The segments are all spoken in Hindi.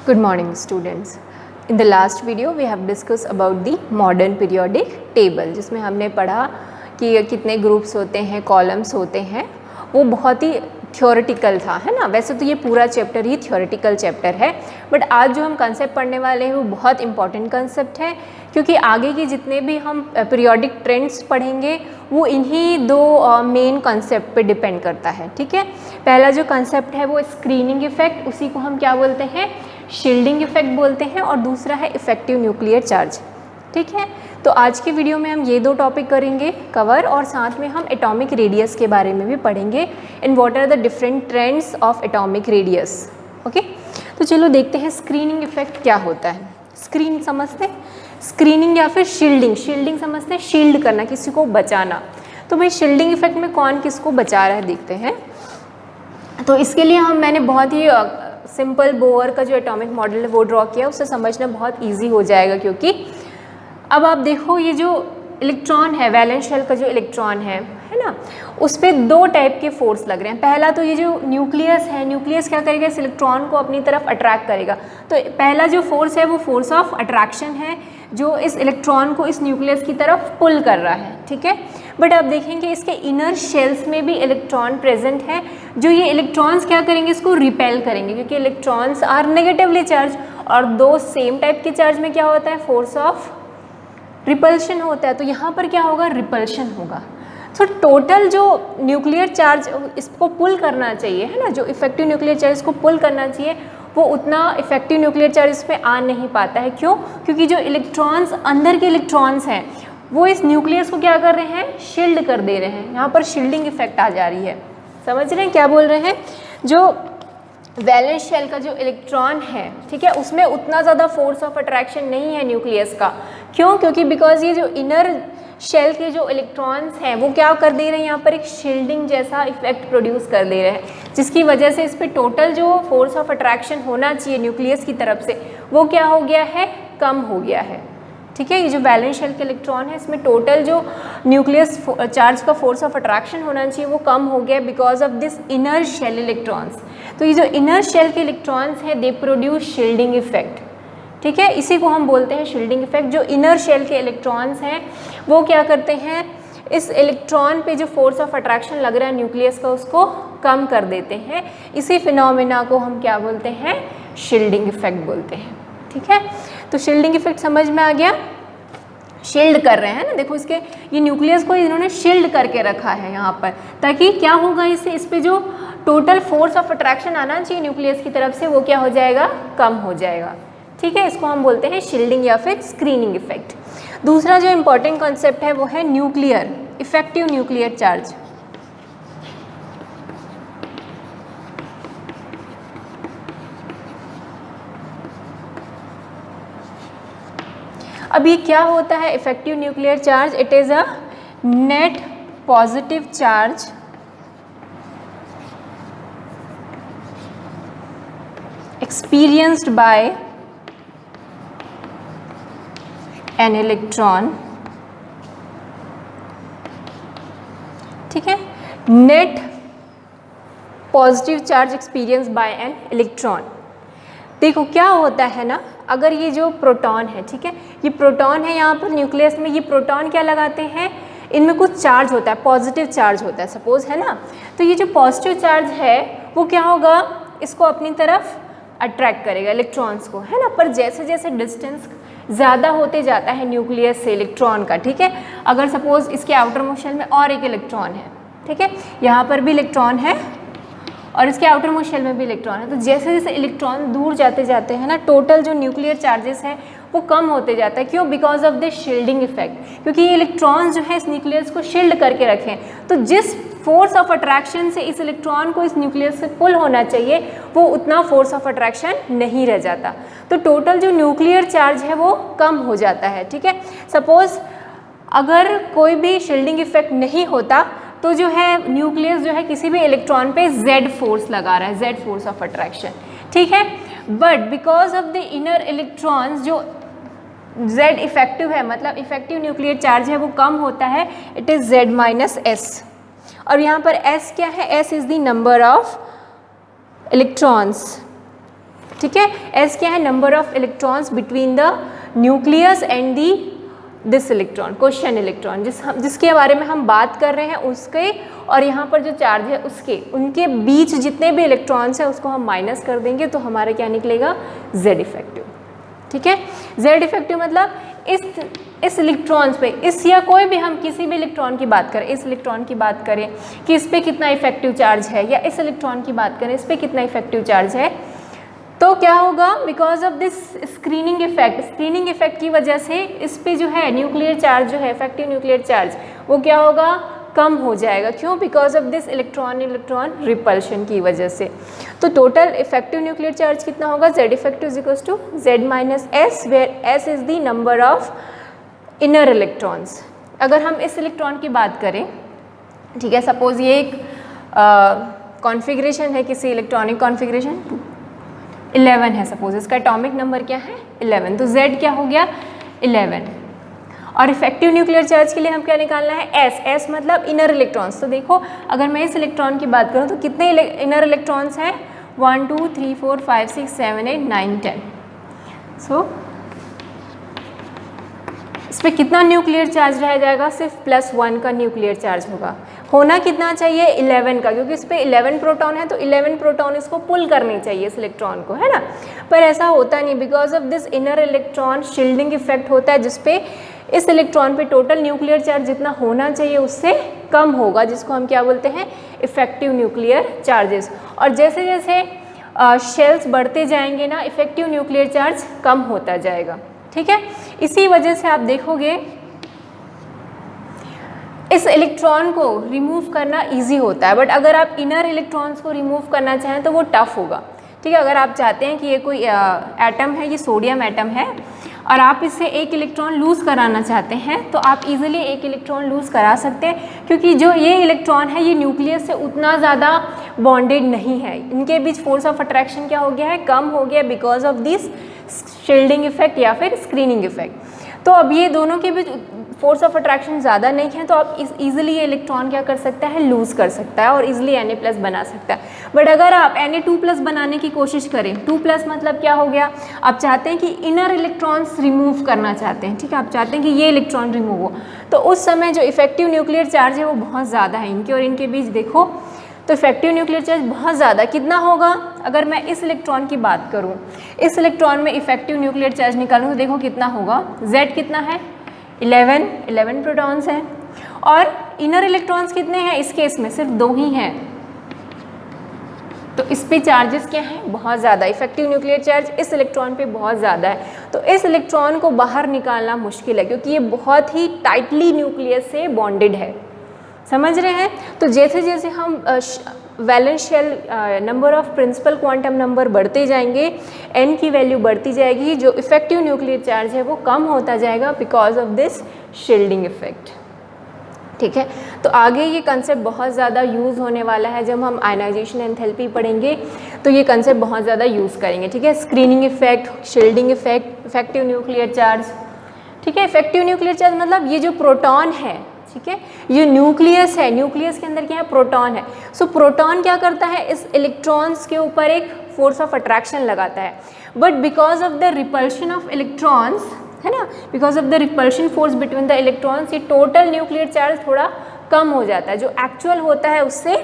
Good morning students. In the last video we have discussed about the modern periodic table, जिसमें हमने पढ़ा कि कितने ग्रुप्स होते हैं, कॉलम्स होते हैं। वो बहुत ही थ्योरेटिकल था, है ना। वैसे तो ये पूरा चैप्टर ही थ्योरेटिकल चैप्टर है, बट आज जो हम कंसेप्ट पढ़ने वाले हैं वो बहुत इंपॉर्टेंट कंसेप्ट है, क्योंकि आगे के जितने भी हम पीरियोडिक ट्रेंड्स पढ़ेंगे वो इन्हीं दो मेन कंसेप्ट पे डिपेंड करता है। ठीक है, पहला जो कंसेप्ट है वो स्क्रीनिंग इफेक्ट, उसी को हम क्या बोलते हैं, शील्डिंग इफेक्ट बोलते हैं, और दूसरा है इफेक्टिव न्यूक्लियर चार्ज। ठीक है, तो आज की वीडियो में हम ये दो टॉपिक करेंगे कवर, और साथ में हम एटॉमिक रेडियस के बारे में भी पढ़ेंगे, and what are the different trends of atomic radius. Okay, तो चलो देखते हैं स्क्रीनिंग इफेक्ट क्या होता है। स्क्रीन समझते हैं, स्क्रीनिंग या फिर शील्डिंग। शील्डिंग समझते हैं, शील्ड करना, किसी को बचाना। तो भाई शील्डिंग इफेक्ट में कौन किसको बचा रहा है देखते हैं। तो इसके लिए मैंने बहुत ही सिंपल बोर का जो एटॉमिक मॉडल है वो ड्रॉ किया, उससे समझना बहुत ईजी हो जाएगा। क्योंकि अब आप देखो, ये जो इलेक्ट्रॉन है, वैलेंस शेल का जो इलेक्ट्रॉन है ना, उस पर दो टाइप के फोर्स लग रहे हैं। पहला तो ये जो न्यूक्लियस है, न्यूक्लियस क्या करेगा, इस इलेक्ट्रॉन को अपनी तरफ अट्रैक्ट करेगा। तो पहला जो फोर्स है वो फोर्स ऑफ अट्रैक्शन है, जो इस इलेक्ट्रॉन को इस न्यूक्लियस की तरफ पुल कर रहा है। ठीक है, बट आप देखेंगे इसके इनर शेल्स में भी इलेक्ट्रॉन प्रेजेंट है, जो ये इलेक्ट्रॉन्स क्या करेंगे, इसको रिपेल करेंगे, क्योंकि इलेक्ट्रॉन्स आर नेगेटिवली चार्ज, और दो सेम टाइप के चार्ज में क्या होता है, फोर्स ऑफ रिपल्शन होता है। तो यहाँ पर क्या होगा, रिपल्शन होगा। तो टोटल जो न्यूक्लियर चार्ज इसको पुल करना चाहिए, है ना, जो इफेक्टिव न्यूक्लियर चार्ज इसको पुल करना चाहिए, वो उतना इफेक्टिव न्यूक्लियर चार्ज इस पर आ नहीं पाता है। क्यों? क्योंकि जो इलेक्ट्रॉन्स, अंदर के इलेक्ट्रॉन्स हैं, वो इस न्यूक्लियस को क्या कर रहे हैं, शील्ड कर दे रहे हैं। यहाँ पर शील्डिंग इफेक्ट आ जा रही है। समझ रहे हैं क्या बोल रहे हैं। जो वैलेंस शेल का जो इलेक्ट्रॉन है, ठीक है, उसमें उतना ज़्यादा फोर्स ऑफ अट्रैक्शन नहीं है न्यूक्लियस का। क्यों? क्योंकि बिकॉज ये जो इनर शेल के जो इलेक्ट्रॉन्स हैं वो क्या कर दे रहे हैं, यहाँ पर एक शील्डिंग जैसा इफेक्ट प्रोड्यूस कर दे रहे हैं, जिसकी वजह से इस पर टोटल जो फोर्स ऑफ अट्रैक्शन होना चाहिए न्यूक्लियस की तरफ से, वो क्या हो गया है, कम हो गया है। ठीक है, ये जो वैलेंस शेल के इलेक्ट्रॉन है, इसमें टोटल जो न्यूक्लियस चार्ज का फोर्स ऑफ अट्रैक्शन होना चाहिए वो कम हो गया because of this inner shell electrons. तो ये जो इनर शेल के इलेक्ट्रॉन्स हैं, दे प्रोड्यूस शील्डिंग इफेक्ट। ठीक है, इसी को हम बोलते हैं शील्डिंग इफेक्ट। जो इनर शेल के इलेक्ट्रॉन्स हैं वो क्या करते हैं, इस इलेक्ट्रॉन पे जो फोर्स ऑफ अट्रैक्शन लग रहा है न्यूक्लियस का, उसको कम कर देते हैं। इसी फिनोमेना को हम क्या बोलते हैं, शील्डिंग इफेक्ट बोलते हैं। ठीक है, तो शील्डिंग इफेक्ट समझ में आ गया। शील्ड कर रहे हैं ना, देखो इसके ये न्यूक्लियस को इन्होंने शील्ड करके रखा है यहाँ पर, ताकि क्या होगा, इससे इस पे जो टोटल फोर्स ऑफ अट्रैक्शन आना चाहिए न्यूक्लियस की तरफ से, वो क्या हो जाएगा, कम हो जाएगा। ठीक है, इसको हम बोलते हैं शील्डिंग या फिर स्क्रीनिंग इफेक्ट। दूसरा जो इम्पोर्टेंट कॉन्सेप्ट है वो है न्यूक्लियर, इफेक्टिव न्यूक्लियर चार्ज। अब ये क्या होता है effective nuclear charge? It is a net positive charge experienced by an electron। ठीक है, net positive charge experience by an electron. देखो क्या होता है ना, अगर ये जो प्रोटॉन है, ठीक है, ये प्रोटॉन है यहाँ पर न्यूक्लियस में, ये प्रोटॉन क्या लगाते हैं, इनमें कुछ चार्ज होता है, पॉजिटिव चार्ज होता है सपोज, है ना। तो ये जो पॉजिटिव चार्ज है वो क्या होगा, इसको अपनी तरफ अट्रैक्ट करेगा इलेक्ट्रॉन्स को, है ना। पर जैसे जैसे डिस्टेंस ज़्यादा होते जाता है न्यूक्लियस से इलेक्ट्रॉन का, ठीक है, अगर सपोज इसके आउटर मोस्ट शेल में और एक इलेक्ट्रॉन है, ठीक है, यहाँ पर भी इलेक्ट्रॉन है और इसके आउटर मोस्ट शेल में भी इलेक्ट्रॉन है, तो जैसे जैसे इलेक्ट्रॉन दूर जाते जाते हैं ना, टोटल जो न्यूक्लियर चार्जेस हैं वो कम होते जाता है। क्यों? Because of the shielding effect, क्योंकि ये इलेक्ट्रॉन्स जो है इस न्यूक्लियस को शील्ड करके रखें, तो जिस फोर्स ऑफ अट्रैक्शन से इस इलेक्ट्रॉन को इस न्यूक्लियस से पुल होना चाहिए, वो उतना फोर्स ऑफ अट्रैक्शन नहीं रह जाता, तो टोटल जो न्यूक्लियर चार्ज है वो कम हो जाता है। ठीक है, सपोज अगर कोई भी शील्डिंग इफेक्ट नहीं होता तो जो है न्यूक्लियस जो है किसी भी इलेक्ट्रॉन पे Z फोर्स लगा रहा है, Z फोर्स ऑफ अट्रैक्शन। ठीक है, but because of the inner electrons जो Z इफेक्टिव है, मतलब इफेक्टिव न्यूक्लियर चार्ज है, वो कम होता है, it is Z minus S। और यहाँ पर S क्या है, S is the number of electrons ठीक है। एस क्या है, number of electrons between the nucleus and the this electron, question electron, जिसके बारे में हम बात कर रहे हैं उसके, और यहाँ पर जो चार्ज है उसके, उनके बीच जितने भी इलेक्ट्रॉन्स हैं उसको हम माइनस कर देंगे तो हमारा क्या निकलेगा, जेड इफेक्टिव। ठीक है, जेड इफेक्टिव मतलब इस इलेक्ट्रॉन्स पे, इस या कोई भी हम किसी भी इलेक्ट्रॉन की बात करें, इस इलेक्ट्रॉन की बात करें कि इस पर कितना इफेक्टिव चार्ज है, या इस इलेक्ट्रॉन की बात करें इस पर कितना इफेक्टिव चार्ज है, तो क्या होगा, because of this screening effect की वजह से इस पे जो है न्यूक्लियर चार्ज जो है, इफेक्टिव न्यूक्लियर चार्ज, वो क्या होगा, कम हो जाएगा। क्यों, because of this electron repulsion की वजह से। तो टोटल इफेक्टिव न्यूक्लियर चार्ज कितना होगा, Z effective is equals to Z minus S, where S is the number of inner electrons. अगर हम इस इलेक्ट्रॉन की बात करें, ठीक है, सपोज ये एक कॉन्फ़िगरेशन है, किसी इलेक्ट्रॉनिक कॉन्फ़िगरेशन 11 है, सपोज इसका एटॉमिक नंबर क्या है 11, तो Z क्या हो गया 11। और इफेक्टिव न्यूक्लियर चार्ज के लिए हम क्या निकालना है, S मतलब इनर इलेक्ट्रॉन्स। तो देखो अगर मैं इस इलेक्ट्रॉन की बात करूँ तो कितने इनर इलेक्ट्रॉन्स हैं, 1 2 3 4 5 6 7 8 9 10। सो इस पर कितना न्यूक्लियर चार्ज रह जाएगा, सिर्फ +1 का न्यूक्लियर चार्ज होगा। होना कितना चाहिए 11 का, क्योंकि इस पर 11 प्रोटॉन है तो 11 प्रोटॉन इसको पुल करनी चाहिए इस इलेक्ट्रॉन को, है ना। पर ऐसा होता नहीं, because of this inner electron shielding effect होता है, जिसपे इस इलेक्ट्रॉन पे टोटल न्यूक्लियर चार्ज जितना होना चाहिए उससे कम होगा, जिसको हम क्या बोलते हैं, इफेक्टिव न्यूक्लियर चार्जेस। और जैसे जैसे शेल्स बढ़ते जाएंगे ना, इफेक्टिव न्यूक्लियर चार्ज कम होता जाएगा। ठीक है, इसी वजह से आप देखोगे इस इलेक्ट्रॉन को रिमूव करना इजी होता है, बट अगर आप इनर इलेक्ट्रॉन्स को रिमूव करना चाहें तो वो टफ होगा। ठीक है, अगर आप चाहते हैं कि ये कोई एटम है, ये सोडियम एटम है, और आप इससे एक इलेक्ट्रॉन लूज़ कराना चाहते हैं तो आप इजीली एक इलेक्ट्रॉन लूज़ करा सकते हैं, क्योंकि जो ये इलेक्ट्रॉन है ये न्यूक्लियस से उतना ज़्यादा बॉन्डेड नहीं है, इनके बीच फोर्स ऑफ अट्रैक्शन क्या हो गया है, कम हो गया, because of this shielding effect या फिर स्क्रीनिंग इफेक्ट। तो अब ये दोनों के बीच फोर्स ऑफ अट्रैक्शन ज़्यादा नहीं है, तो आप इजीली ये इलेक्ट्रॉन क्या कर सकता है, लूज़ कर सकता है और इजीली Na+ बना सकता है। बट अगर आप Na2+ बनाने की कोशिश करें, 2+ मतलब क्या हो गया, आप चाहते हैं कि इनर इलेक्ट्रॉन्स रिमूव करना चाहते हैं, ठीक है, आप चाहते हैं कि ये इलेक्ट्रॉन रिमूव हो, तो उस समय जो इफेक्टिव न्यूक्लियर चार्ज है वो बहुत ज़्यादा है इनके और इनके बीच। देखो तो इफेक्टिव न्यूक्लियर चार्ज बहुत ज़्यादा कितना होगा, अगर मैं इस इलेक्ट्रॉन की बात करूँ, इस इलेक्ट्रॉन में इफेक्टिव न्यूक्लियर चार्ज निकालूँ तो देखो कितना होगा, Z कितना है 11 प्रोटॉन्स हैं, और इनर इलेक्ट्रॉन्स कितने हैं, इस केस में सिर्फ 2 ही हैं, तो इस पे चार्जेस क्या हैं, बहुत ज़्यादा। इफेक्टिव न्यूक्लियर चार्ज इस इलेक्ट्रॉन पे बहुत ज़्यादा है, तो इस इलेक्ट्रॉन को बाहर निकालना मुश्किल है, क्योंकि ये बहुत ही टाइटली न्यूक्लियस से बॉन्डेड है, समझ रहे हैं। तो जैसे जैसे हम valence shell number of principal quantum number बढ़ते जाएंगे, n की वैल्यू बढ़ती जाएगी, जो इफेक्टिव न्यूक्लियर चार्ज है वो कम होता जाएगा because of this shielding effect. ठीक है, तो आगे ये कंसेप्ट बहुत ज़्यादा यूज़ होने वाला है, जब हम आयनाइजेशन एंथैल्पी पढ़ेंगे तो ये कंसेप्ट बहुत ज़्यादा यूज़ करेंगे। ठीक है, screening effect, shielding effect, effective nuclear charge. ठीक है, इफेक्टिव न्यूक्लियर चार्ज मतलब ये जो प्रोटॉन है, ठीक है, ये न्यूक्लियस है, न्यूक्लियस के अंदर क्या है, प्रोटॉन है। सो प्रोटॉन क्या करता है, इस इलेक्ट्रॉन्स के ऊपर एक फोर्स ऑफ अट्रैक्शन लगाता है, but because of the repulsion of electrons, है ना, because of the repulsion force between the electrons, ये टोटल न्यूक्लियर चार्ज थोड़ा कम हो जाता है, जो एक्चुअल होता है उससे,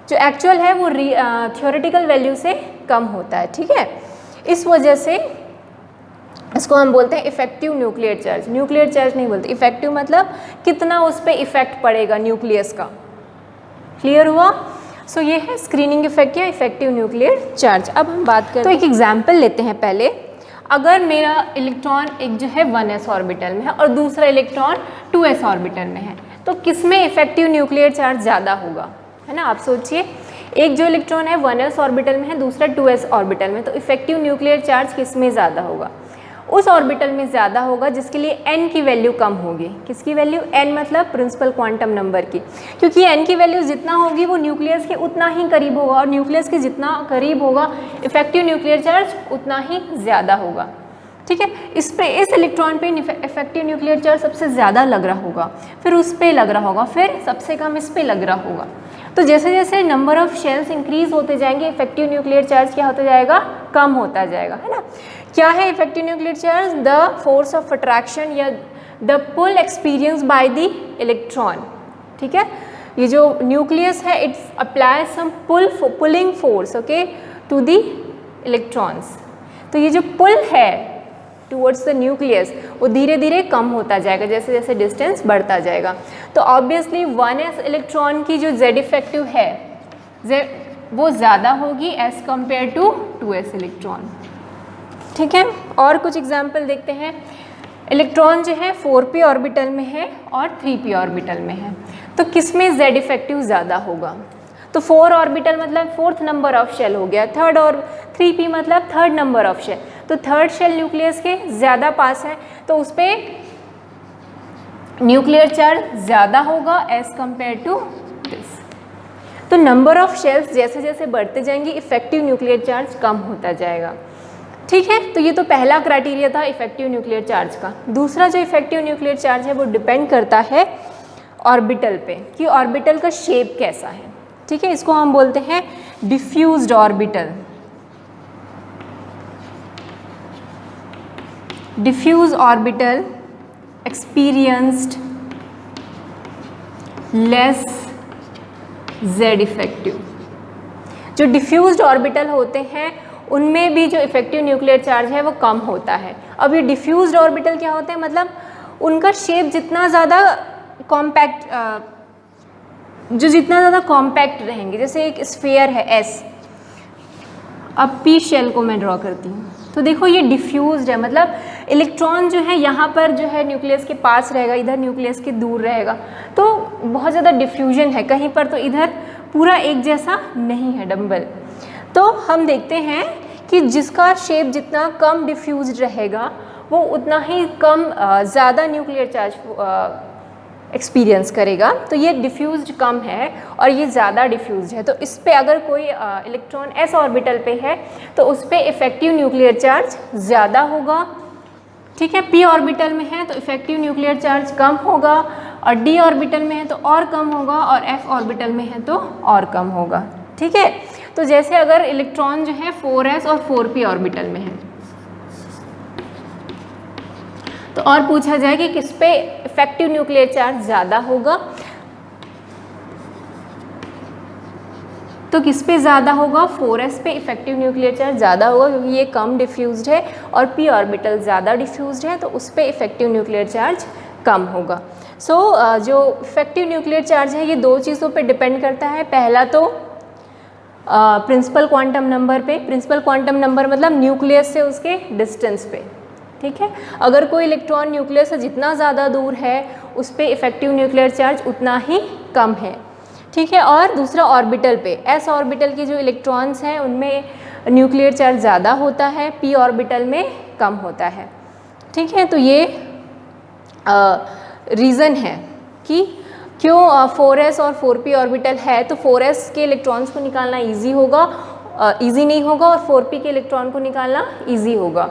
जो एक्चुअल है वो थ्योरेटिकल वैल्यू से कम होता है। ठीक है, इस वजह से इसको हम बोलते हैं effective nuclear charge. Nuclear charge नहीं बोलते, इफेक्टिव मतलब कितना उस पर इफेक्ट पड़ेगा न्यूक्लियस का। क्लियर हुआ। सो ये है स्क्रीनिंग इफेक्ट या इफेक्टिव न्यूक्लियर चार्ज। अब हम बात करें तो एक एग्जाम्पल लेते हैं पहले। अगर मेरा इलेक्ट्रॉन एक जो है 1s ऑर्बिटल में है और दूसरा इलेक्ट्रॉन 2s ऑर्बिटल में है, तो किसमें इफेक्टिव न्यूक्लियर चार्ज ज़्यादा होगा, है ना। आप सोचिए, एक जो इलेक्ट्रॉन है 1s ऑर्बिटल में है, दूसरा 2s ऑर्बिटल में, तो इफेक्टिव न्यूक्लियर चार्ज किसमें ज़्यादा होगा, उस ऑर्बिटल में ज़्यादा होगा जिसके लिए n की वैल्यू कम होगी। किसकी वैल्यू, n मतलब प्रिंसिपल क्वांटम नंबर की, क्योंकि n की वैल्यू जितना होगी वो न्यूक्लियस के उतना ही करीब होगा, और न्यूक्लियस के जितना करीब होगा इफेक्टिव न्यूक्लियर चार्ज उतना ही ज़्यादा होगा। ठीक है, इस इलेक्ट्रॉन पे इफेक्टिव न्यूक्लियर चार्ज सबसे ज़्यादा लग रहा होगा, फिर उस पर लग रहा होगा, फिर सबसे कम इस पर लग रहा होगा। तो जैसे जैसे नंबर ऑफ शेल्स इंक्रीज होते जाएंगे इफेक्टिव न्यूक्लियर चार्ज क्या होता जाएगा, कम होता जाएगा, है ना। क्या है effective nuclear charge? The force of attraction या the pull experience by the electron, ठीक है। ये जो न्यूक्लियस है it apply some pulling force, okay, to the electrons. तो ये जो पुल है टूवर्ड्स द न्यूक्लियस वो धीरे धीरे कम होता जाएगा जैसे जैसे डिस्टेंस बढ़ता जाएगा। तो ऑब्वियसली 1s इलेक्ट्रॉन की जो z इफेक्टिव है वो ज़्यादा होगी as compare to 2s electron, ठीक है। और कुछ एग्जाम्पल देखते हैं। इलेक्ट्रॉन जो है 4p ऑर्बिटल में है और 3p ऑर्बिटल में है, तो किस में z इफेक्टिव ज़्यादा होगा? तो 4 ऑर्बिटल मतलब 4th नंबर ऑफ शेल हो गया, 3rd और 3p मतलब 3rd नंबर ऑफ शेल, तो 3rd शेल न्यूक्लियस के ज़्यादा पास है तो उस पर न्यूक्लियर चार्ज ज़्यादा होगा एज कम्पेयर टू दिस। तो नंबर ऑफ शेल्स जैसे जैसे बढ़ते जाएंगे इफेक्टिव न्यूक्लियर चार्ज कम होता जाएगा, ठीक है। तो ये तो पहला क्राइटेरिया था इफेक्टिव न्यूक्लियर चार्ज का। दूसरा जो इफेक्टिव न्यूक्लियर चार्ज है वो डिपेंड करता है ऑर्बिटल पे कि ऑर्बिटल का शेप कैसा है, ठीक है। इसको हम बोलते हैं diffused orbital. Diffuse orbital experienced less z effective. जो डिफ्यूज्ड ऑर्बिटल होते हैं उनमें भी जो इफेक्टिव न्यूक्लियर चार्ज है वो कम होता है। अब ये डिफ्यूज्ड ऑर्बिटल क्या होते हैं, मतलब उनका शेप जितना ज़्यादा कॉम्पैक्ट जितना ज़्यादा कॉम्पैक्ट रहेंगे, जैसे एक स्फीयर है S, अब p शेल को मैं ड्रॉ करती हूँ तो देखो ये डिफ्यूज्ड है, मतलब इलेक्ट्रॉन जो है यहाँ पर जो है न्यूक्लियस के पास रहेगा, इधर न्यूक्लियस के दूर रहेगा, तो बहुत ज़्यादा डिफ्यूजन है कहीं पर, तो इधर पूरा एक जैसा नहीं है डंबल। तो हम देखते हैं कि जिसका शेप जितना कम डिफ्यूज्ड रहेगा वो उतना ही कम ज़्यादा न्यूक्लियर चार्ज एक्सपीरियंस करेगा। तो ये डिफ्यूज्ड कम है और ये ज़्यादा डिफ्यूज्ड है, तो इस पे अगर कोई इलेक्ट्रॉन s ऑर्बिटल पे है तो उस पे इफेक्टिव न्यूक्लियर चार्ज ज़्यादा होगा, ठीक है। p ऑर्बिटल में है तो इफेक्टिव न्यूक्लियर चार्ज कम होगा, और d ऑर्बिटल में है तो और कम होगा, और f ऑर्बिटल में है तो और कम होगा, ठीक है। तो जैसे अगर इलेक्ट्रॉन जो है 4s और 4p ऑर्बिटल में है तो और पूछा जाए कि किस पे इफेक्टिव न्यूक्लियर चार्ज ज़्यादा होगा, तो किस पे ज़्यादा होगा, 4s पे इफेक्टिव न्यूक्लियर चार्ज ज़्यादा होगा क्योंकि ये कम डिफ्यूज्ड है, और p ऑर्बिटल ज़्यादा डिफ्यूज्ड है तो उस पे इफेक्टिव न्यूक्लियर चार्ज कम होगा। सो जो इफेक्टिव न्यूक्लियर चार्ज है ये दो चीज़ों पे डिपेंड करता है। पहला तो प्रिंसिपल क्वांटम नंबर पे, प्रिंसिपल क्वांटम नंबर मतलब न्यूक्लियस से उसके डिस्टेंस पे, ठीक है। अगर कोई इलेक्ट्रॉन न्यूक्लियस से जितना ज़्यादा दूर है उस पे इफेक्टिव न्यूक्लियर चार्ज उतना ही कम है, ठीक है। और दूसरा ऑर्बिटल पे, s ऑर्बिटल के जो इलेक्ट्रॉन्स हैं उनमें न्यूक्लियर चार्ज ज़्यादा होता है, p ऑर्बिटल में कम होता है, ठीक है। तो ये रीज़न है कि क्यों 4s और 4p ऑर्बिटल है, तो 4s के इलेक्ट्रॉन्स को निकालना इजी होगा, इजी नहीं होगा, और 4p के इलेक्ट्रॉन को निकालना इजी होगा,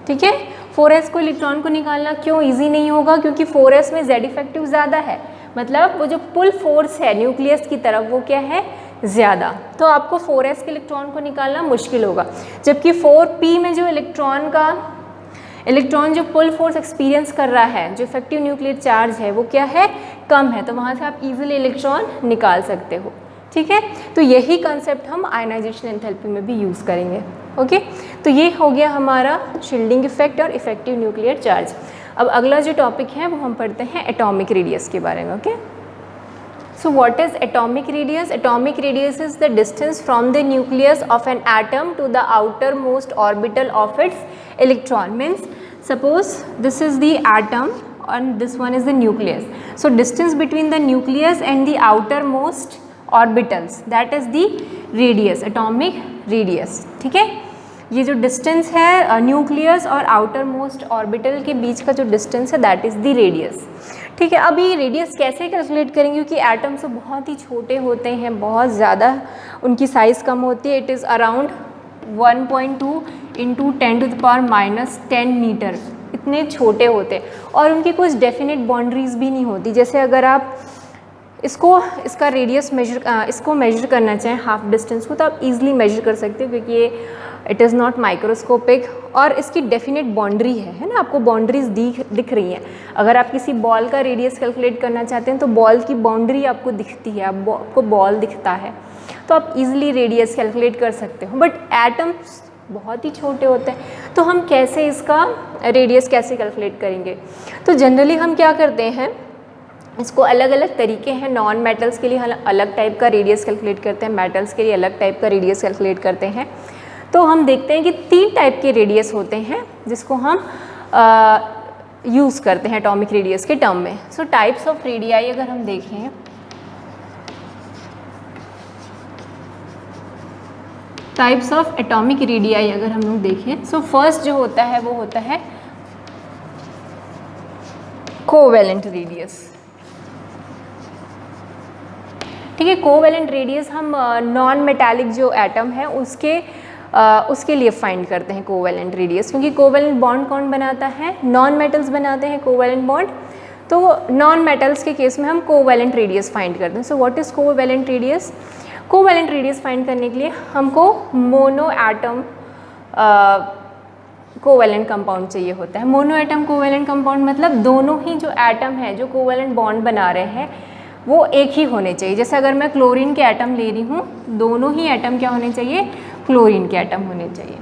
ठीक है। 4s को इलेक्ट्रॉन को निकालना क्यों इजी नहीं होगा, क्योंकि 4s में z इफेक्टिव ज़्यादा है, मतलब वो जो पुल फोर्स है न्यूक्लियस की तरफ वो क्या है, ज़्यादा, तो आपको 4s के इलेक्ट्रॉन को निकालना मुश्किल होगा। जबकि 4p में जो इलेक्ट्रॉन जो पुल फोर्स एक्सपीरियंस कर रहा है, जो इफेक्टिव न्यूक्लियर चार्ज है वो क्या है, कम है, तो वहाँ से आप इजीली इलेक्ट्रॉन निकाल सकते हो, ठीक है। तो यही कंसेप्ट हम आयनाइजेशन एंथैल्पी में भी यूज़ करेंगे, ओके। तो ये हो गया हमारा शील्डिंग इफेक्ट और इफेक्टिव न्यूक्लियर चार्ज। अब अगला जो टॉपिक है वो हम पढ़ते हैं एटॉमिक रेडियस के बारे में, okay. So what is atomic radius? Atomic radius is the distance from the nucleus of an atom to the outermost orbital of its electron. Means suppose this is the atom and this one is the nucleus. So distance between the nucleus and the outermost orbitals, that is the radius, atomic radius, ठीक है। ये जो डिस्टेंस है न्यूक्लियस और आउटर मोस्ट ऑर्बिटल के बीच का जो डिस्टेंस है दैट इज़ द रेडियस, ठीक है। अब ये रेडियस कैसे कैलकुलेट करेंगे, क्योंकि एटम्स तो बहुत ही छोटे होते हैं, बहुत ज़्यादा उनकी साइज़ कम होती है। इट इज़ अराउंड 1.2 × 10⁻⁻10 मीटर, इतने छोटे होते हैं, और उनकी कुछ डेफिनेट बाउंड्रीज भी नहीं होती। जैसे अगर आप इसका रेडियस इसको मेजर करना चाहें हाफ डिस्टेंस को, तो आप इजीली मेजर कर सकते हो, क्योंकि ये इट इज़ नॉट माइक्रोस्कोपिक और इसकी डेफिनेट बाउंड्री है ना, आपको बाउंड्रीज दिख रही हैं। अगर आप किसी बॉल का रेडियस कैलकुलेट करना चाहते हैं तो बॉल की बाउंड्री आपको दिखती है, आपको बॉल दिखता है, तो आप इजीली रेडियस कैलकुलेट कर सकते हो। बट एटम्स बहुत ही छोटे होते हैं, तो हम कैसे इसका रेडियस कैसे कैलकुलेट करेंगे? तो जनरली हम क्या करते हैं, इसको अलग अलग तरीके हैं। नॉन मेटल्स के लिए हम अलग टाइप का रेडियस कैलकुलेट करते हैं, मेटल्स के लिए अलग टाइप का रेडियस कैलकुलेट करते हैं। तो हम देखते हैं कि 3 टाइप के रेडियस होते हैं जिसको हम यूज़ करते हैं एटॉमिक रेडियस के टर्म में। सो टाइप्स ऑफ रेडियाई अगर हम देखें, टाइप्स ऑफ एटॉमिक रेडियाई अगर हम लोग देखें, सो फर्स्ट जो होता है वो होता है कोवेलेंट रेडियस। ठीक है, कोवेलेंट रेडियस हम नॉन मेटालिक जो एटम है उसके लिए फाइंड करते हैं कोवेलेंट रेडियस, क्योंकि कोवेलेंट बॉन्ड कौन बनाता है? नॉन मेटल्स बनाते हैं कोवेलेंट बॉन्ड। तो नॉन मेटल्स के केस में हम कोवेलेंट रेडियस फाइंड करते हैं। So what is covalent radius? Covalent radius find करने के लिए हमको मोनो एटम कोवेलेंट कंपाउंड चाहिए होता है। मोनो एटम कोवेलेंट कंपाउंड मतलब दोनों ही जो एटम है जो कोवेलेंट बॉन्ड बना रहे हैं वो एक ही होने चाहिए। जैसे अगर मैं क्लोरीन के एटम ले रही हूँ, दोनों ही एटम क्या होने चाहिए? क्लोरीन के एटम होने चाहिए।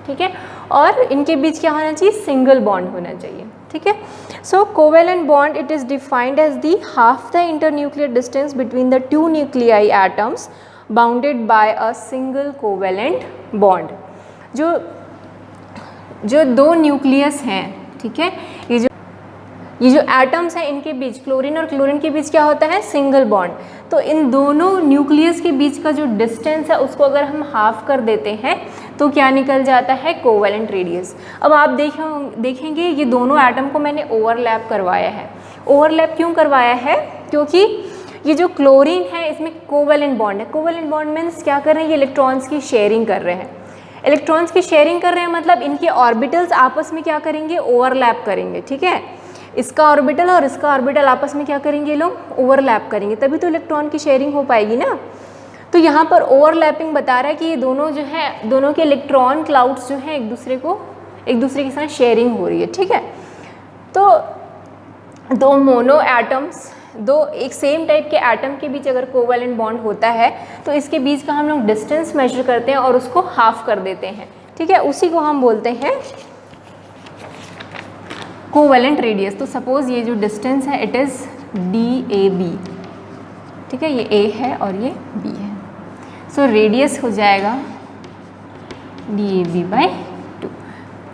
ठीक है, और इनके बीच क्या होना चाहिए? सिंगल बॉन्ड होना चाहिए। ठीक है, so covalent bond it is defined as the half the internuclear distance between the 2 nuclei atoms bounded by a single covalent bond. जो 2 न्यूक्लियस हैं, ठीक है, ये जो एटम्स हैं इनके बीच, क्लोरीन और क्लोरीन के बीच क्या होता है? Single bond. तो इन दोनों न्यूक्लियस के बीच का जो डिस्टेंस है उसको अगर हम हाफ कर देते हैं तो क्या निकल जाता है? Covalent radius. अब आप देखेंगे ये दोनों एटम को मैंने ओवरलैप करवाया है। ओवरलैप क्यों करवाया है? क्योंकि ये जो क्लोरीन है इसमें कोवेलेंट बॉन्ड है। कोवेलेंट बॉन्ड मीन्स क्या कर रहे हैं? ये इलेक्ट्रॉन्स की शेयरिंग कर रहे हैं। इलेक्ट्रॉन्स की शेयरिंग कर रहे हैं मतलब इनके ऑर्बिटल्स आपस में क्या करेंगे? ओवरलैप करेंगे। ठीक है, इसका ऑर्बिटल और इसका ऑर्बिटल आपस में क्या करेंगे? लोग ओवरलैप करेंगे, तभी तो इलेक्ट्रॉन की शेयरिंग हो पाएगी ना। तो यहाँ पर ओवरलैपिंग बता रहा है कि ये दोनों जो है, दोनों के इलेक्ट्रॉन क्लाउड्स जो हैं एक दूसरे के साथ शेयरिंग हो रही है। ठीक है, तो 2 मोनो एटम्स, 2 एक सेम टाइप के एटम के बीच अगर कोवेलेंट बॉन्ड होता है तो इसके बीच का हम लोग डिस्टेंस मेजर करते हैं और उसको हाफ कर देते हैं। ठीक है, उसी को हम बोलते हैं कोवेलेंट रेडियस। तो सपोज ये जो डिस्टेंस है इट इज़ DAB। ठीक है, ये A है और ये B है। सो रेडियस हो जाएगा DAB/2।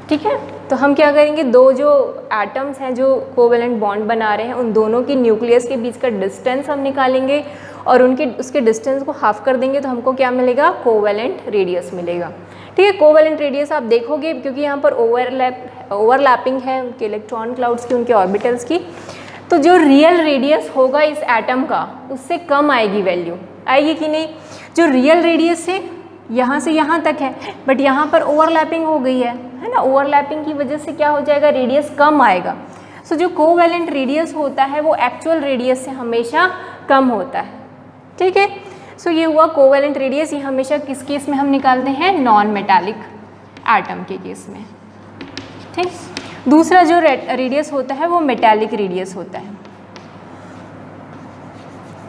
ठीक है, तो हम क्या करेंगे? 2 जो एटम्स हैं जो कोवेलेंट बॉन्ड बना रहे हैं उन दोनों की न्यूक्लियस के बीच का डिस्टेंस हम निकालेंगे और उसके डिस्टेंस को हाफ कर देंगे तो हमको क्या मिलेगा? कोवेलेंट रेडियस मिलेगा। ठीक है, कोवेलेंट रेडियस आप देखोगे क्योंकि यहाँ पर ओवरलैपिंग है उनके इलेक्ट्रॉन क्लाउड्स की, उनके ऑर्बिटल्स की, तो जो रियल रेडियस होगा इस एटम का उससे कम आएगी वैल्यू, आएगी कि नहीं? जो रियल रेडियस है यहाँ से यहाँ तक है, बट यहाँ पर ओवरलैपिंग हो गई है ना। ओवरलैपिंग की वजह से क्या हो जाएगा? रेडियस कम आएगा। सो जो कोवेलेंट रेडियस होता है वो एक्चुअल रेडियस से हमेशा कम होता है। ठीक है, सो ये हुआ कोवेलेंट रेडियस। ये हमेशा किस केस में हम निकालते हैं? नॉन मेटालिक एटम के केस में। ठीक, दूसरा जो रेडियस होता है वो मेटालिक रेडियस होता है।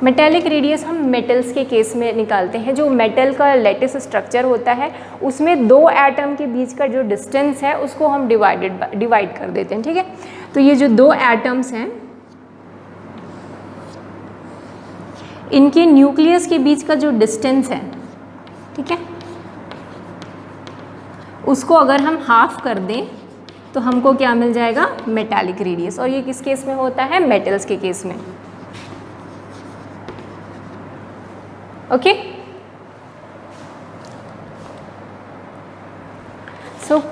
मेटालिक रेडियस हम मेटल्स के केस में निकालते हैं। जो मेटल का लेटिस स्ट्रक्चर होता है उसमें 2 एटम के बीच का जो डिस्टेंस है उसको हम डिवाइड कर देते हैं। ठीक है, तो ये जो 2 एटम्स हैं इनके न्यूक्लियस के बीच का जो डिस्टेंस है, ठीक है, उसको अगर हम हाफ कर दें तो हमको क्या मिल जाएगा? Metallic radius. और ये किस केस में होता है? मेटल्स के केस में। ओके, सो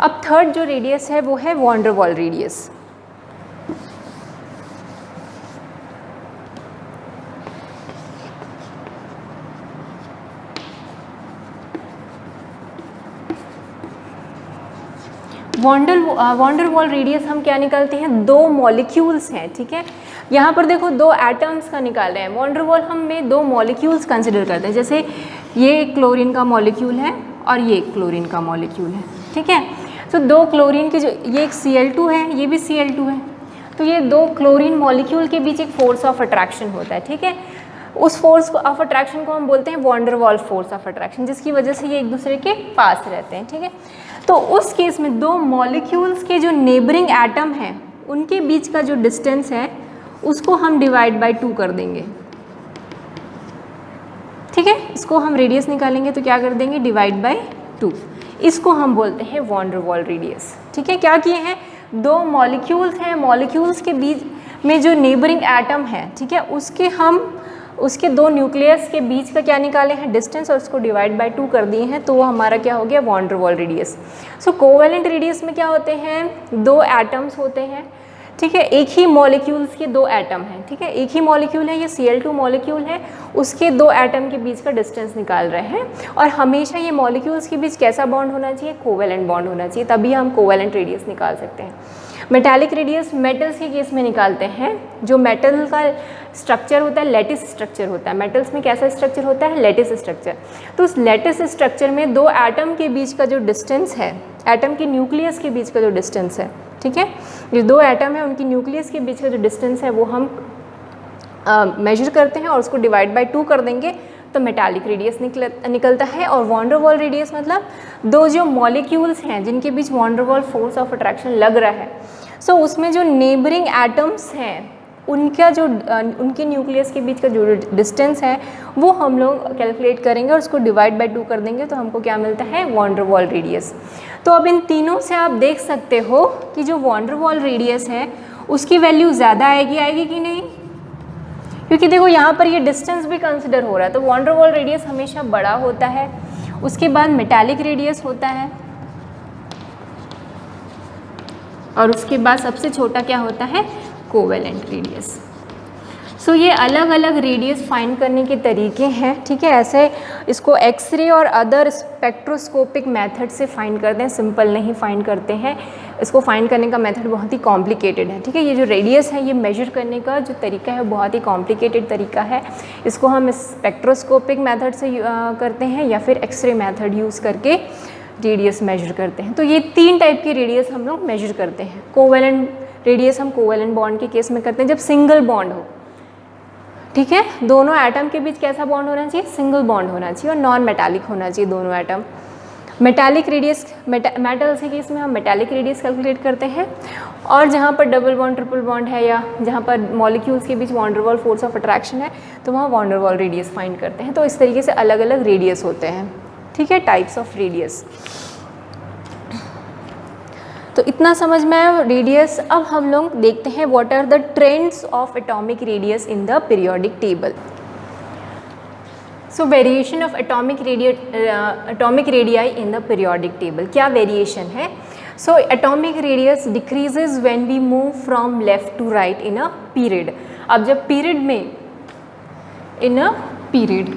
अब थर्ड जो रेडियस है वो है van der Waals radius. Van der Waals radius हम क्या निकालते हैं? 2 मॉलिक्यूल्स हैं। ठीक है, यहाँ पर देखो दो एटम्स का निकाल रहे हैं। वॉन डेर वाल हम में दो मॉलिक्यूल्स कंसिडर करते हैं, जैसे ये क्लोरीन का मॉलिक्यूल है और ये क्लोरीन का मॉलिक्यूल है, ठीक है। तो दो क्लोरीन के जो ये एक Cl2 है, ये भी Cl2 है, तो ये दो क्लोरीन मॉलिक्यूल के बीच एक फोर्स ऑफ अट्रैक्शन होता है, ठीक है। उस फोर्स ऑफ अट्रैक्शन को हम बोलते हैं van der Waals force of attraction, जिसकी वजह से ये एक दूसरे के पास रहते हैं, ठीक है। तो उस केस में दो मॉलिक्यूल्स के जो नेबरिंग एटम हैं उनके बीच का जो डिस्टेंस है उसको हम डिवाइड बाय 2 कर देंगे, ठीक है। इसको हम रेडियस निकालेंगे तो क्या कर देंगे, डिवाइड बाय 2। इसको हम बोलते हैं वॉन डेर वाल रेडियस, ठीक है। क्या किए हैं, दो मॉलिक्यूल्स हैं, मॉलिक्यूल्स के बीच में जो नेबरिंग एटम है, ठीक है, उसके दो न्यूक्लियस के बीच का क्या निकाले हैं, डिस्टेंस, और उसको डिवाइड बाय 2 कर दिए हैं, तो वो हमारा क्या हो गया, वॉन डेर वाल रेडियस। सो कोवेलेंट रेडियस में क्या होते हैं, दो एटम्स होते हैं, ठीक है, एक ही मॉलिक्यूल्स के दो एटम हैं, ठीक है, एक ही मॉलिक्यूल है, ये Cl2 मॉलिक्यूल है, उसके दो एटम के बीच का डिस्टेंस निकाल रहे हैं, और हमेशा ये मॉलिक्यूल्स के बीच कैसा बॉन्ड होना चाहिए, कोवेलेंट बॉन्ड होना चाहिए, तभी हम कोवेलेंट रेडियस निकाल सकते हैं। मेटालिक रेडियस मेटल्स के केस में निकालते हैं। जो मेटल का स्ट्रक्चर होता है लैटिस स्ट्रक्चर होता है। मेटल्स में कैसा स्ट्रक्चर होता है, लैटिस स्ट्रक्चर। तो उस लैटिस स्ट्रक्चर में दो एटम के बीच का जो डिस्टेंस है, एटम के न्यूक्लियस के बीच का जो डिस्टेंस है, ठीक है, ये दो एटम है उनकी न्यूक्लियस के बीच का जो डिस्टेंस है वो हम मेजर करते हैं और उसको डिवाइड बाय 2 कर देंगे तो मेटालिक रेडियस निकलता है। और वॉन डेर वाल रेडियस मतलब दो जो मॉलिक्यूल्स हैं जिनके बीच van der Waals force of attraction लग रहा है, सो उसमें जो नेबरिंग एटम्स हैं उनका जो उनके न्यूक्लियस के बीच का जो डिस्टेंस है वो हम लोग कैलकुलेट करेंगे और उसको डिवाइड बाय 2 कर देंगे तो हमको क्या मिलता है, वॉन डेर वाल रेडियस। तो अब इन तीनों से आप देख सकते हो कि जो वॉन डेर वाल रेडियस है उसकी वैल्यू ज़्यादा आएगी कि नहीं, क्योंकि देखो यहाँ पर ये डिस्टेंस भी कंसिडर हो रहा है। तो वॉन डेर वाल रेडियस हमेशा बड़ा होता है, उसके बाद मेटालिक रेडियस होता है, और उसके बाद सबसे छोटा क्या होता है, कोवेलेंट रेडियस। सो ये अलग अलग रेडियस फाइंड करने के तरीके हैं, ठीक है। ऐसे इसको एक्सरे और अदर स्पेक्ट्रोस्कोपिक मेथड से फाइंड करते हैं, सिंपल नहीं फाइंड करते हैं। इसको फाइंड करने का मेथड बहुत ही कॉम्प्लिकेटेड है, ठीक है। ये जो रेडियस है ये मेजर करने का जो तरीका है बहुत ही कॉम्प्लिकेटेड तरीका है। इसको हम स्पेक्ट्रोस्कोपिक मेथड से करते हैं या फिर एक्सरे मेथड यूज़ करके रेडियस मेजर करते हैं। तो ये 3 टाइप की रेडियस हम लोग मेजर करते हैं। कोवेलेंट रेडियस हम कोवेलेंट बॉन्ड के केस में करते हैं जब सिंगल बॉन्ड हो, ठीक है। दोनों एटम के बीच कैसा बॉन्ड होना चाहिए, सिंगल बॉन्ड होना चाहिए और नॉन मेटालिक होना चाहिए दोनों एटम। मेटालिक रेडियस मेटल्स के केस में हम मेटालिक रेडियस कैलकुलेट करते हैं, और जहाँ पर डबल बॉन्ड ट्रिपल बॉन्ड है या जहाँ पर मॉलिक्यूल्स के बीच van der Waals force of attraction है तो वहाँ van der Waals radius find करते हैं। तो इस तरीके से अलग अलग रेडियस होते हैं, ठीक है, टाइप्स ऑफ रेडियस। तो इतना समझ में आया रेडियस। अब हम लोग देखते हैं what are the trends of atomic radius in the periodic table. So variation of atomic radii in the periodic table, क्या वेरिएशन है। So atomic radius decreases when we move from left to right in a period. अब जब पीरियड में इन अ पीरियड,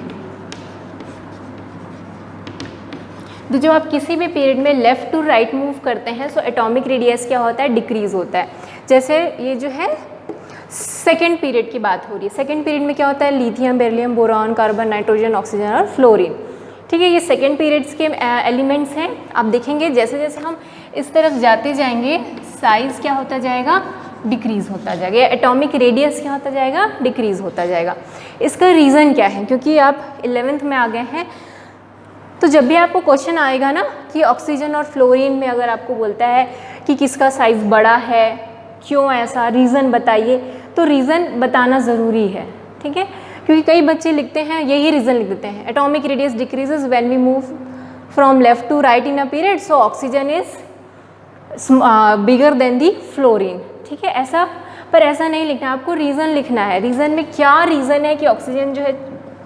तो जब आप किसी भी पीरियड में लेफ़्ट टू राइट मूव करते हैं सो एटॉमिक रेडियस क्या होता है, डिक्रीज़ होता है। जैसे ये जो है सेकेंड पीरियड की बात हो रही है। सेकेंड पीरियड में क्या होता है, lithium, beryllium, boron, carbon, nitrogen, oxygen और फ्लोरीन, ठीक है। ये सेकेंड पीरियड्स के एलिमेंट्स हैं। आप देखेंगे जैसे जैसे हम इस तरफ जाते जाएंगे साइज़ क्या होता जाएगा, डिक्रीज़ होता जाएगा, एटॉमिक रेडियस क्या होता जाएगा, डिक्रीज़ होता जाएगा। इसका रीज़न क्या है, क्योंकि आप 11th में आ गए हैं तो जब भी आपको क्वेश्चन आएगा ना कि ऑक्सीजन और फ्लोरीन में अगर आपको बोलता है कि किसका साइज़ बड़ा है, क्यों ऐसा, रीज़न बताइए, तो रीज़न बताना ज़रूरी है, ठीक है। क्योंकि कई बच्चे लिखते हैं यही रीज़न लिख देते हैं, atomic radius decreases when we move from left to right in a period so oxygen is bigger than the fluorine, ठीक है। ऐसा पर ऐसा नहीं लिखना, आपको रीज़न लिखना है। रीज़न में क्या रीज़न है कि ऑक्सीजन जो है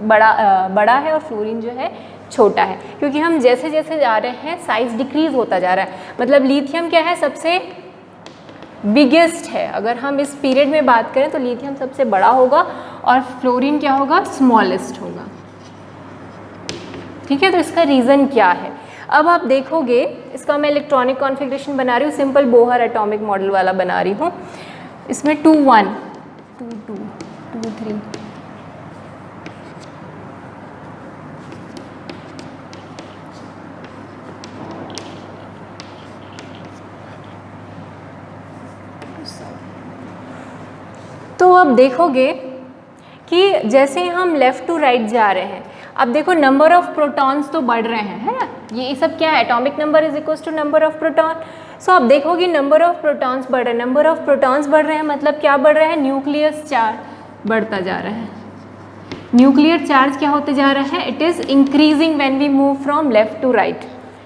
बड़ा है और फ्लोरीन जो है छोटा है, क्योंकि हम जैसे जैसे जा रहे हैं साइज़ डिक्रीज़ होता जा रहा है। मतलब लिथियम क्या है, सबसे बिगेस्ट है। अगर हम इस पीरियड में बात करें तो लिथियम सबसे बड़ा होगा और फ्लोरीन क्या होगा, स्मॉलेस्ट होगा, ठीक है। तो इसका रीज़न क्या है, अब आप देखोगे इसका मैं इलेक्ट्रॉनिक कॉन्फ़िगरेशन बना रही हूँ, सिंपल बोहर एटॉमिक मॉडल वाला बना रही हूँ। इसमें 2 1 2 2 2 3 तो अब देखोगे कि जैसे हम लेफ़्ट टू राइट जा रहे हैं, अब देखो नंबर ऑफ प्रोटॉन्स तो बढ़ रहे हैं, है ना, ये सब क्या है, atomic number is equals to number of proton. So अब देखोगे नंबर ऑफ प्रोटॉन्स बढ़ रहे हैं, नंबर ऑफ प्रोटॉन्स बढ़ रहे हैं मतलब क्या बढ़ रहा है, न्यूक्लियस चार्ज बढ़ता जा रहा है। न्यूक्लियर चार्ज क्या होते जा रहा है, it is increasing when we move from left to right.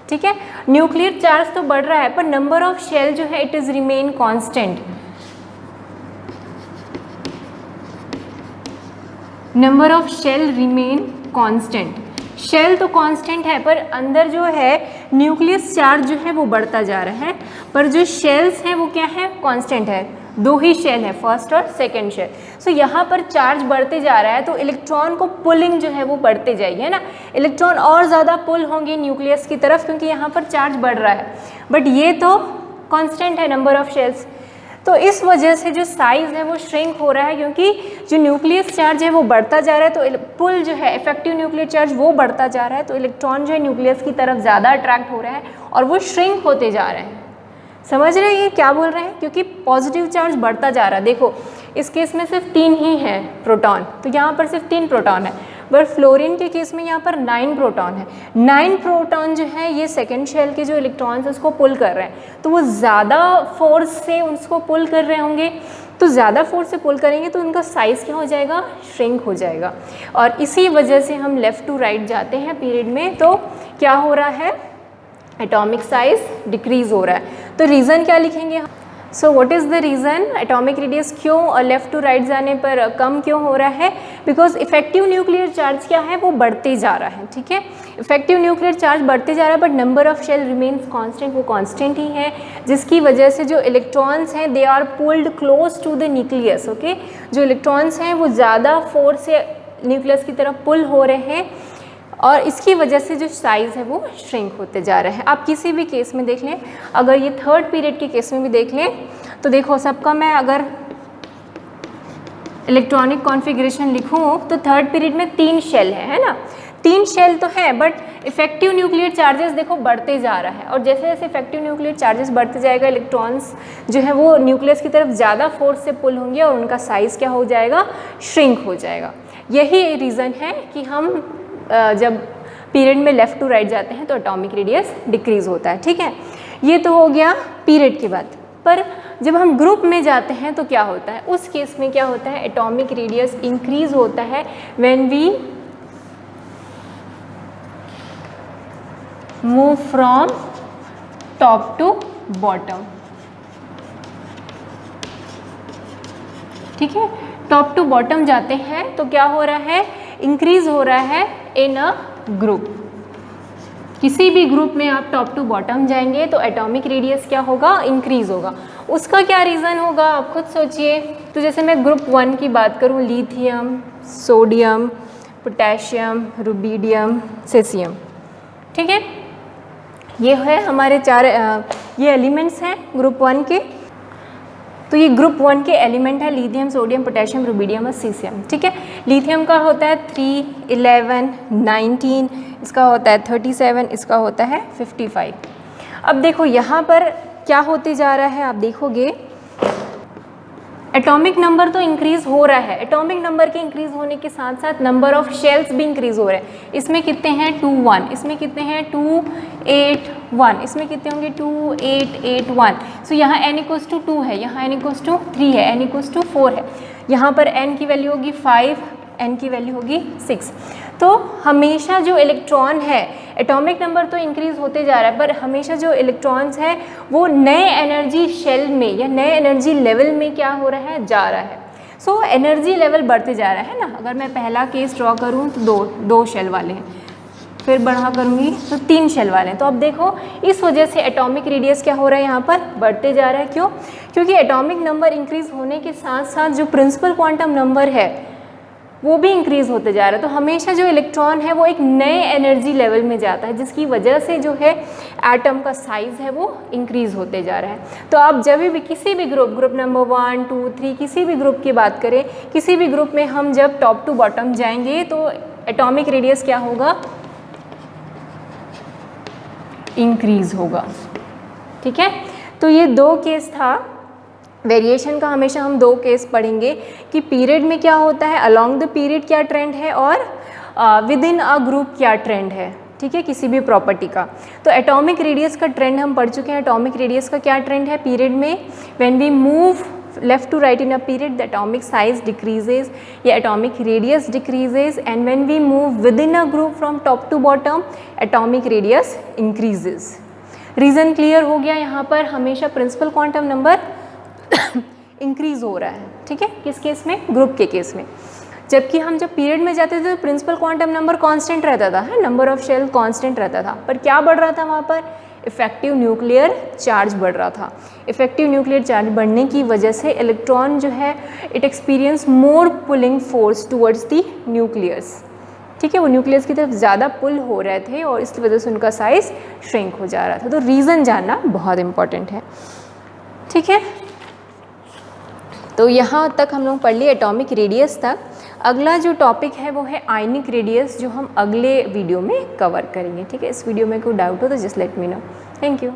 ठीक है, न्यूक्लियर चार्ज तो बढ़ रहा है पर नंबर ऑफ शेल जो है it is remain constant. Number of shell remain constant, shell तो कांस्टेंट है पर अंदर जो है न्यूक्लियस चार्ज जो है वो बढ़ता जा रहा है, पर जो शेल्स हैं वो क्या है, कांस्टेंट है, 2 ही शेल है, फर्स्ट और सेकंड शेल। सो यहाँ पर चार्ज बढ़ते जा रहा है तो इलेक्ट्रॉन को पुलिंग जो है वो बढ़ते जाएगी, है ना, इलेक्ट्रॉन और ज़्यादा पुल होंगे न्यूक्लियस की तरफ क्योंकि यहाँ पर चार्ज बढ़ रहा है, बट ये तो कांस्टेंट है नंबर ऑफ शेल्स। तो इस वजह से जो साइज़ है वो श्रिंक हो रहा है क्योंकि जो न्यूक्लियस चार्ज है वो बढ़ता जा रहा है, तो पुल जो है इफेक्टिव न्यूक्लियर चार्ज वो बढ़ता जा रहा है, तो इलेक्ट्रॉन जो है न्यूक्लियस की तरफ ज़्यादा अट्रैक्ट हो रहा है और वो श्रिंक होते जा रहे हैं। समझ रहे हैं ये क्या बोल रहे हैं, क्योंकि पॉजिटिव चार्ज बढ़ता जा रहा है। देखो इस केस में सिर्फ 3 ही है प्रोटॉन, तो यहाँ पर सिर्फ 3 प्रोटॉन है, बट फ्लोरीन के केस में यहाँ पर 9 प्रोटॉन है। 9 प्रोटॉन जो है ये सेकेंड शेल के जो इलेक्ट्रॉन्स है उसको पुल कर रहे हैं, तो वो ज़्यादा फोर्स से उसको पुल कर रहे होंगे, तो ज़्यादा फोर्स से पुल करेंगे तो उनका साइज़ क्या हो जाएगा, श्रिंक हो जाएगा। और इसी वजह से हम लेफ़्ट टू राइट जाते हैं पीरियड में, तो क्या हो रहा है, एटॉमिक साइज डिक्रीज़ हो रहा है। तो रीज़न क्या लिखेंगे, so what is the reason, atomic radius क्यों और लेफ़्ट टू राइट जाने पर कम क्यों हो रहा है, बिकॉज इफेक्टिव न्यूक्लियर चार्ज क्या है वो बढ़ते जा रहा है। ठीक है, इफेक्टिव न्यूक्लियर चार्ज बढ़ते जा रहा है but number of shell remains constant, वो कांस्टेंट ही है, जिसकी वजह से जो इलेक्ट्रॉन्स हैं they are pulled close to the nucleus. Okay, जो इलेक्ट्रॉन्स हैं वो ज़्यादा फोर्स से न्यूक्लियस की तरफ पुल हो रहे हैं और इसकी वजह से जो साइज़ है वो श्रिंक होते जा रहे हैं। आप किसी भी केस में देख लें, अगर ये थर्ड पीरियड के केस में भी देख लें तो देखो सबका मैं अगर इलेक्ट्रॉनिक कॉन्फ़िगरेशन लिखूँ तो थर्ड पीरियड में 3 शेल है ना, 3 शेल तो है बट इफेक्टिव न्यूक्लियर चार्जेस देखो बढ़ते जा रहा है, और जैसे जैसे इफेक्टिव न्यूक्लियर चार्जेस बढ़ते जाएगा इलेक्ट्रॉन्स जो है वो न्यूक्लियस की तरफ ज़्यादा फोर्स से पुल होंगे और उनका साइज़ क्या हो जाएगा, श्रिंक हो जाएगा। यही रीज़न है कि हम जब पीरियड में लेफ़्ट टू राइट जाते हैं तो एटॉमिक रेडियस डिक्रीज़ होता है। ठीक है, ये तो हो गया पीरियड की बात। पर जब हम ग्रुप में जाते हैं तो क्या होता है, उस केस में क्या होता है, एटॉमिक रेडियस इंक्रीज होता है when we move from top to bottom. ठीक है, टॉप टू बॉटम जाते हैं तो क्या हो रहा है, इंक्रीज हो रहा है इन अ ग्रुप। किसी भी ग्रुप में आप टॉप टू बॉटम जाएंगे तो एटॉमिक रेडियस क्या होगा, इंक्रीज होगा। उसका क्या रीज़न होगा आप खुद सोचिए। तो जैसे मैं ग्रुप 1 की बात करूं, lithium, sodium, potassium, rubidium, caesium. ठीक है, ये है हमारे 4 ये एलिमेंट्स हैं ग्रुप 1 के। तो ये ग्रुप 1 के एलिमेंट है लिथियम, सोडियम, पोटेशियम, रुबिडियम और सीसियम। ठीक है, लिथियम का होता है 3, 11, 19, इसका होता है 37, इसका होता है 55। अब देखो यहाँ पर क्या होते जा रहा है, आप देखोगे एटॉमिक नंबर तो इंक्रीज हो रहा है, एटॉमिक नंबर के इंक्रीज होने के साथ साथ नंबर ऑफ शेल्स भी इंक्रीज हो रहे हैं। इसमें कितने हैं 2, 1, इसमें कितने हैं 2, 8, 1, इसमें कितने होंगे 2, 8, 8, 1। सो यहाँ n इक्वल्स टू 2 है, यहाँ n इक्वल्स टू 3 है, n इक्वल्स टू 4 है, यहाँ पर n की वैल्यू होगी 5, n की वैल्यू होगी 6। तो हमेशा जो इलेक्ट्रॉन है, एटॉमिक नंबर तो इंक्रीज़ होते जा रहा है पर हमेशा जो इलेक्ट्रॉन्स हैं वो नए एनर्जी शेल में या नए एनर्जी लेवल में क्या हो रहा है, जा रहा है। सो एनर्जी लेवल बढ़ते जा रहा है ना। अगर मैं पहला केस ड्रॉ करूँ तो दो शेल वाले हैं, फिर बढ़ा करूँगी तो 3 शेल वाले हैं। तो अब देखो इस वजह से एटॉमिक रेडियस क्या हो रहा है, यहाँ पर बढ़ते जा रहा है। क्यों? क्योंकि एटॉमिक नंबर इंक्रीज़ होने के साथ साथ जो प्रिंसिपल क्वांटम नंबर है वो भी इंक्रीज़ होते जा रहा है। तो हमेशा जो इलेक्ट्रॉन है वो एक नए एनर्जी लेवल में जाता है, जिसकी वजह से जो है एटम का साइज़ है वो इंक्रीज़ होते जा रहा है। तो आप जब भी किसी भी ग्रुप नंबर 1, 2, 3 किसी भी ग्रुप की बात करें, किसी भी ग्रुप में हम जब टॉप टू बॉटम जाएंगे तो एटॉमिक रेडियस क्या होगा, इंक्रीज़ होगा। ठीक है, तो ये 2 केस था वेरिएशन का। हमेशा हम 2 केस पढ़ेंगे कि पीरियड में क्या होता है, अलोंग द पीरियड क्या ट्रेंड है, और विद इन अ ग्रुप क्या ट्रेंड है। ठीक है, किसी भी प्रॉपर्टी का। तो एटॉमिक रेडियस का ट्रेंड हम पढ़ चुके हैं। एटॉमिक रेडियस का क्या ट्रेंड है पीरियड में, when we move left to right in a period the atomic size decreases या atomic radius decreases, and when we move within a group from top to bottom atomic radius increases. Reason clear हो गया। यहाँ पर हमेशा प्रिंसिपल क्वांटम नंबर इंक्रीज हो रहा है। ठीक है, किस केस में, ग्रुप के केस में। जबकि हम जब पीरियड में जाते थे तो प्रिंसिपल क्वांटम नंबर कांस्टेंट रहता था, है, नंबर ऑफ शेल कांस्टेंट रहता था। पर क्या बढ़ रहा था वहाँ पर, इफेक्टिव न्यूक्लियर चार्ज बढ़ रहा था। इफेक्टिव न्यूक्लियर चार्ज बढ़ने की वजह से इलेक्ट्रॉन जो है it experience more pulling force towards the nucleus. ठीक है, वो न्यूक्लियस की तरफ ज़्यादा पुल हो रहे थे और इसकी वजह से उनका साइज श्रिंक हो जा रहा था। तो रीज़न जानना बहुत इंपॉर्टेंट है। ठीक है, तो यहाँ तक हम लोग पढ़ लिए एटॉमिक रेडियस तक। अगला जो टॉपिक है वो है आयनिक रेडियस, जो हम अगले वीडियो में कवर करेंगे। ठीक है, इस वीडियो में कोई डाउट हो तो just let me know. Thank you.